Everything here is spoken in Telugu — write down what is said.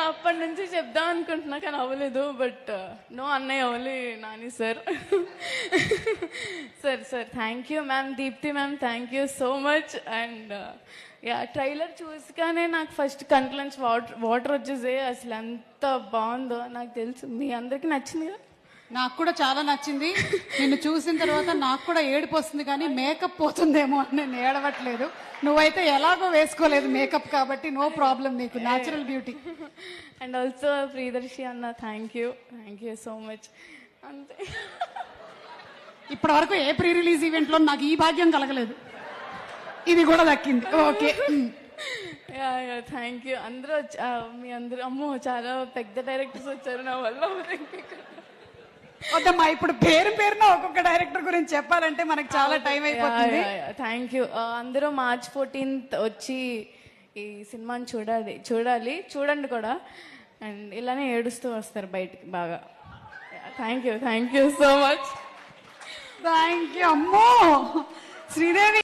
అప్పటి నుంచి చెప్దాం అనుకుంటున్నా కానీ అవ్వలేదు. బట్ నో అన్నయ్య, only Nani sir. Sir thank you ma'am. Deepti ma'am thank you so much. And yeah, trailer చూసుగానే నాకు ఫస్ట్ కంట్లోంచి వాటర్ వచ్చేసే. అసలు ఎంత బాగుందో నాకు తెలుసు. మీ అందరికీ నచ్చింది కదా? నాకు కూడా చాలా నచ్చింది. నిన్ను చూసిన తర్వాత నాకు కూడా ఏడుపు వస్తుంది, కానీ మేకప్ పోతుందేమో అని నేను ఏడవట్లేదు. నువ్వైతే ఎలాగో వేసుకోలేదు మేకప్, కాబట్టి నో ప్రాబ్లం, నీకు natural beauty. And also Priyadarshi అన్న థ్యాంక్ యూ సో మచ్. అంతే. ఇప్పటి వరకు ఏ ప్రీ రిలీజ్ ఈవెంట్ లో నాకు ఈ భాగ్యం కలగలేదు, ఇది కూడా దక్కింది. Okay, thank you. అందరూ మీ అందరూ అమ్మో చాలా పెద్ద డైరెక్టర్స్ వచ్చారు నా వల్ల. వద్దమ్మా, ఇప్పుడు పేరున ఒక్కొక్క డైరెక్టర్ గురించి చెప్పాలంటే మనకు చాలా టైం అయిపోతుంది. Thank you. అందరూ March 14th వచ్చి ఈ సినిమాని చూడండి కూడా. అండ్ ఇలానే ఏడుస్తూ వస్తారు బయటికి బాగా. Thank you so much. Thank you. అమ్మో శ్రీదేవి.